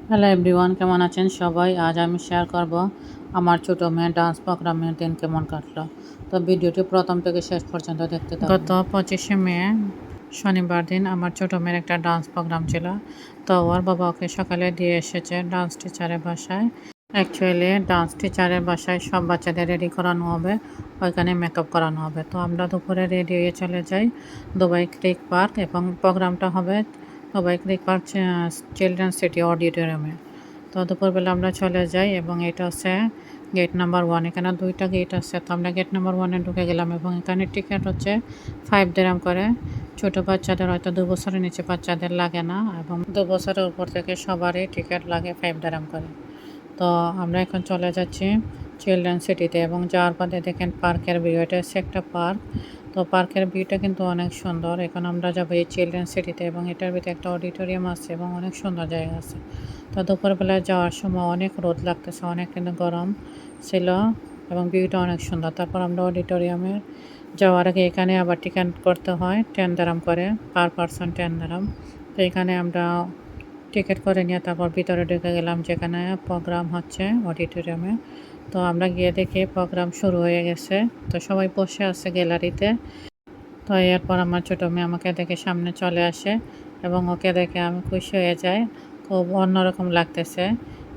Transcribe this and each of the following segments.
Hello everyone, কেমন আছেন সবাই? আজ আমি শেয়ার করব আমার ছোটো মেয়ের ডান্স প্রোগ্রামের দিন কেমন কাটলো। তো ভিডিওটি প্রথম থেকে শেষ পর্যন্ত দেখতে থাকুন। গত 25শে মে শনিবার দিন আমার ছোটো মেয়ের একটা ডান্স প্রোগ্রাম ছিল। তো ওর বাবা ওকে সকালে দিয়ে এসেছে ডান্স টিচারের বাসায়। অ্যাকচুয়ালি ডান্স টিচারের বাসায় সব বাচ্চাদের রেডি করানো হবে, ওইখানে মেকআপ করানো হবে। তো আমরা দুপুরে রেডি হয়ে চলে যাই দুবাই ক্রিক পার্ক, এবং প্রোগ্রামটা হবে দুবাই ক্রিক পার্ক চিলড্রেন সিটি অডিটোরিয়ামে। তো দুপুরবেলা আমরা চলে যাই, এবং এটা হচ্ছে গেট নাম্বার 1। এখানে 2টা গেট আছে। তো আমরা গেট নাম্বার 1-এ ঢুকে গেলাম, এবং এখানে টিকিট হচ্ছে 5 দিরহাম করে। ছোটো বাচ্চাদের হয়তো 2 বছরের নিচে বাচ্চাদের লাগে না, এবং 2 বছরের উপর থেকে সবারই টিকিট লাগে 5 দিরহাম করে। তো আমরা এখন চলে যাচ্ছি চিলড্রেন সিটিতে, এবং যাওয়ার পথে দেখেন পার্কের ভিউ। এটা হচ্ছে একটা পার্ক। তো পার্কের ভিউটা কিন্তু অনেক সুন্দর। এখন আমরা যাবো এই চিলড্রেন সিটিতে, এবং এটার ভিতরে একটা অডিটোরিয়াম আছে এবং অনেক সুন্দর জায়গা আছে। তো দুপুরবেলায় যাওয়ার সময় অনেক রোদ লাগতেছে, অনেক কিন্তু গরম ছিল, এবং ভিউটা অনেক সুন্দর। তারপর আমরা অডিটোরিয়ামে যাওয়ার আগে এখানে আবার টিকিট করতে হয় 10 দিরহাম করে, পার পারসন 10 দিরহাম। তো এখানে আমরা টিকিট করে নিয়ে তারপর ভিতরে ঢুকে গেলাম, যেখানে প্রোগ্রাম হচ্ছে অডিটোরিয়ামে। তো আমরা গিয়ে দেখি প্রোগ্রাম শুরু হয়ে গেছে। তো সবাই বসে আছে গ্যালারিতে। তো এরপর আমার ছোটো মেয়ে আমাকে দেখে সামনে চলে আসে, এবং ওকে দেখে আমি খুশি হয়ে যাই। খুব অন্যরকম লাগতেছে,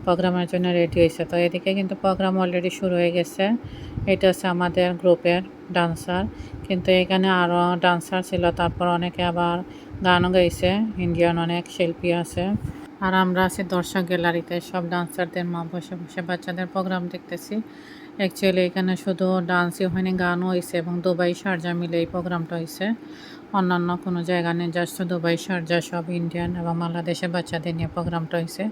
প্রোগ্রামের জন্য রেডি হয়েছে। তো এদিকে কিন্তু প্রোগ্রাম অলরেডি শুরু হয়ে গেছে। এটা হচ্ছে আমাদের গ্রুপের ডান্সার, কিন্তু এখানে আরও ডান্সার ছিল। তারপর অনেকে আবার গানও গাইছে, ইন্ডিয়ান অনেক শিল্পী আছে। আর আমরা আছি দর্শক গ্যালারিতে, সব ডান্সারদের মা বসে বসে বাচ্চাদের প্রোগ্রাম দেখতেছি। অ্যাকচুয়ালি এখানে শুধু ডান্সই হয়নি, গানও হয়েছে, এবং দুবাই শারজা মিলে এই প্রোগ্রামটা হয়েছে। অন্যান্য কোনো জায়গা নেই, জাস্ট দুবাই শারজা সব ইন্ডিয়ান এবং বাংলাদেশের বাচ্চাদের নিয়ে প্রোগ্রামটা হয়েছে।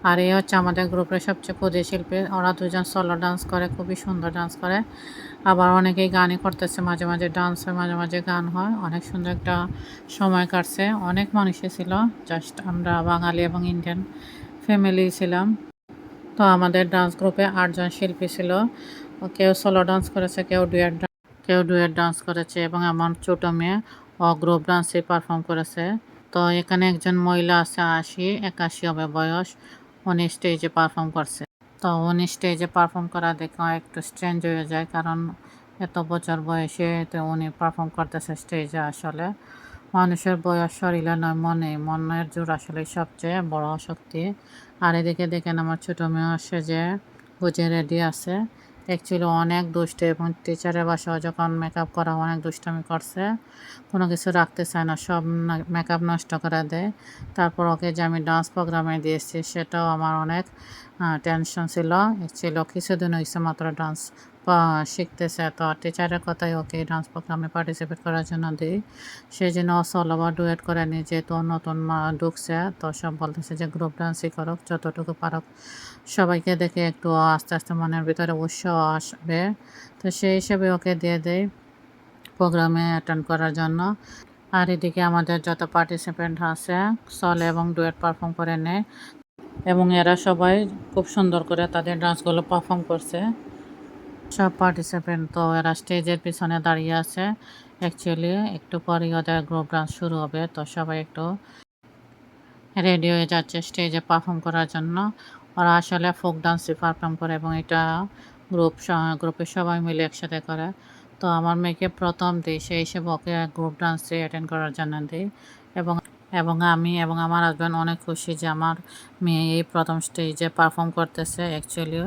আর এই হচ্ছে আমাদের গ্রুপের সবচেয়ে ক্ষুদে শিল্পী। ওরা দুজন সোলো ডান্স করে, খুবই সুন্দর ডান্স করে। আবার অনেকেই গানই করতেছে, মাঝে মাঝে ডান্স হয়, মাঝে মাঝে গান হয়। অনেক সুন্দর একটা সময় কাটছে। অনেক মানুষই ছিল, জাস্ট আমরা বাঙালি এবং ইন্ডিয়ান ফ্যামিলি ছিলাম। তো আমাদের ডান্স গ্রুপে 8 জন শিল্পী ছিল। কেউ সোলো ডান্স করেছে, কেউ ডুয়েট ডান্স করেছে, এবং আমার ছোটো মেয়ে ও গ্রুপ ডান্সে পারফর্ম করেছে। তো এখানে একজন মহিলা আছে, 81 হবে বয়স। উনি স্টেজে পারফর্ম করছে। তো উনি স্টেজে পারফর্ম করা দেখে একটু স্ট্রেঞ্জ হয়ে যায়, কারণ এত বছর বয়সে তো উনি পারফর্ম করতেছে স্টেজে। আসলে মানুষের বয়স শরীরে নয়, মনের জোর আসলে সবচেয়ে বড় শক্তি। আর এদিকে দেখেন আমার ছোটো মেয়ে সেজে গুজে রেডি আছে। অ্যাকচুয়ালি অনেক দুষ্ট, এবং টিচারের বাসাও যখন মেকআপ করা অনেক দুষ্টামি করছে, কোনো কিছু রাখতে চায় না, সব মেকআপ নষ্ট করে দেয়। তারপর ওকে যে আমি ডান্স প্রোগ্রামে দিয়েছি, সেটাও আমার অনেক টেনশন ছিল। অ্যাকচুয়ালি কিছুদিন হয়েছে মাত্র ডান্স শিখতেছে। তো টিচারের কথাই ওকে ডান্স প্রোগ্রামে পার্টিসিপেট করার জন্য দিই। সেই জন্য সোলো বা ডুয়েট করে নিয়ে, যেহেতু নতুন ঢুকছে, তো সব বলতেছে যে গ্রুপ ডান্সই করুক যতটুকু পারুক। সবাইকে দেখে একটু আস্তে আস্তে মনের ভিতরে উৎসাহ আসবে। তো সেই হিসেবে ওকে দিয়ে দেয় প্রোগ্রামে অ্যাটেন্ড করার জন্য। আর এদিকে আমাদের যত পার্টিসিপেন্ট আছে সোলো এবং ডুয়েট পারফর্ম করে নেয়, এবং এরা সবাই খুব সুন্দর করে তাদের ডান্সগুলো পারফর্ম করছে। সব পার্টিসিপেন্ট তো এরা স্টেজের পিছনে দাঁড়িয়ে আছে। অ্যাকচুয়ালি একটু পরেই ওদের গ্রুপ ডান্স শুরু হবে। তো সবাই একটু রেডি হয়ে যাচ্ছে স্টেজে পারফর্ম করার জন্য। ওরা আসলে ফোক ডান্সই পারফর্ম করে, এবং এটা গ্রুপের সবাই মিলে একসাথে করে। তো আমার মেয়েকে প্রথম দিই, সেই হিসেবে ওকে গ্রুপ ডান্সে অ্যাটেন্ড করার জন্য দিই। এবং এবং আমি এবং আমার হাজব্যান্ড অনেক খুশি যে আমার মেয়ে এই প্রথম স্টেজে পারফর্ম করতেছে। অ্যাকচুয়ালি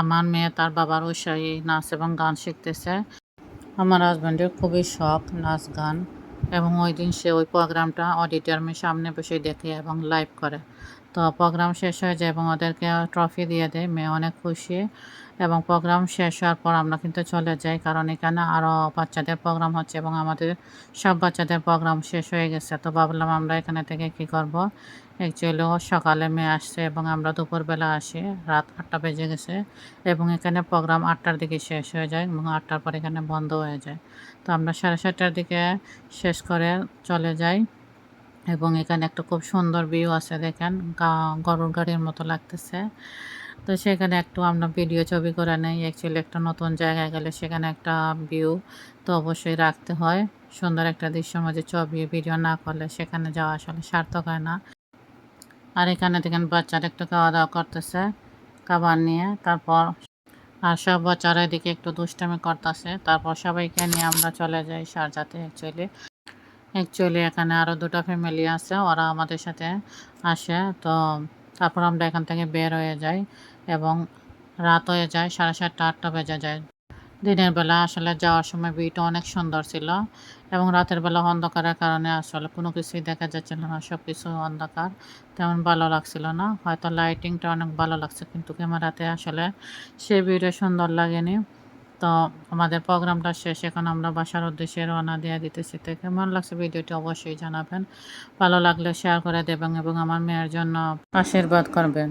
আমার মেয়ে তার বাবার উৎসাহী নাচ এবং গান শিখতেছে। আমার হাজব্যান্ডের খুবই শখ নাচ গান, এবং ওই দিন সে ওই প্রোগ্রামটা অডিটোরিয়ামের সামনে বসে দেখে এবং লাইভ করে। তো প্রোগ্রাম শেষ হয়ে যায় এবং ওদেরকে ট্রফি দিয়ে দেয়। মেয়ে অনেক খুশি। এবং প্রোগ্রাম শেষ হওয়ার পর আমরা কিন্তু চলে যাই, কারণ এখানে আরও বাচ্চাদের প্রোগ্রাম হচ্ছে, এবং আমাদের সব বাচ্চাদের প্রোগ্রাম শেষ হয়ে গেছে। তো ভাবলাম আমরা এখানে থেকে কি করব। অ্যাকচুয়ালি সকালে মেয়ে আসছে, এবং আমরা দুপুরবেলা আসি, রাত 8টা বেজে গেছে। এবং এখানে প্রোগ্রাম 8টার দিকে শেষ হয়ে যায়, এবং 8টার পর এখানে বন্ধ হয়ে যায়। তো আমরা 7:30টার দিকে শেষ করে চলে যাই। এবং এখানে একটা খুব সুন্দর ভিউ আছে, দেখেন গরুর গাড়ির মতো লাগতেছে। তো সেখানে একটু আমরা ভিডিও ছবি করে নেই। অ্যাকচুয়ালি একটা নতুন জায়গায় গেলে সেখানে একটা ভিউ তো অবশ্যই রাখতে হয়। সুন্দর একটা দৃশ্যের মাঝে ছবি ভিডিও না করলে সেখানে যাওয়া আসলে সার্থক হয় না। আর এখানে দেখেন বাচ্চারা একটু খাওয়া দাওয়া করতেছে খাবার নিয়ে। তারপর আর সব বাচ্চারা এদিকে একটু দুষ্টামি করতেছে। তারপর সবাইকে নিয়ে আমরা চলে যাই শারজাতে। অ্যাকচুয়ালি এখানে আরও দুটো ফ্যামিলি আছে, ওরা আমাদের সাথে আসে। তো তারপর আমরা এখান থেকে বের হয়ে যাই এবং রাত হয়ে যায়, 7:30 8টা বেজে যায়। দিনের বেলা আসলে যাওয়ার সময় ভিউটা অনেক সুন্দর ছিল এবং রাতের বেলা অন্ধকারের কারণে আসলে কোনো কিছুই দেখা যাচ্ছিল না, সব কিছু অন্ধকার, তেমন ভালো লাগছিল না। হয়তো লাইটিংটা অনেক ভালো লাগছে কিন্তু ক্যামেরাতে আসলে সেই ভিউটা সুন্দর লাগেনি। তো আমাদের প্রোগ্রামটা শেষ, এখন আমরা বাসার উদ্দেশ্যে রওনা দিয়ে দিতেছি। তো কেমন লাগছে ভিডিওটি অবশ্যই জানাবেন, ভালো লাগলে শেয়ার করে দেবেন এবং আমার মেয়ের জন্য আশীর্বাদ করবেন।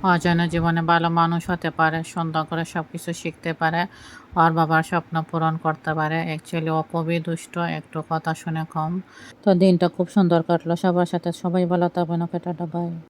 ও যেন জীবনে ভালো মানুষ হতে পারে, সুন্দর করে সব কিছু শিখতে পারে, ওর বাবার স্বপ্ন পূরণ করতে পারে। অ্যাকচুয়ালি ও খুবই দুষ্ট, একটু কথা শুনে কম। তো দিনটা খুব সুন্দর কাটলো সবার সাথে। সবাই ভালো থাকবেন। ওকে, টাটা, বাই।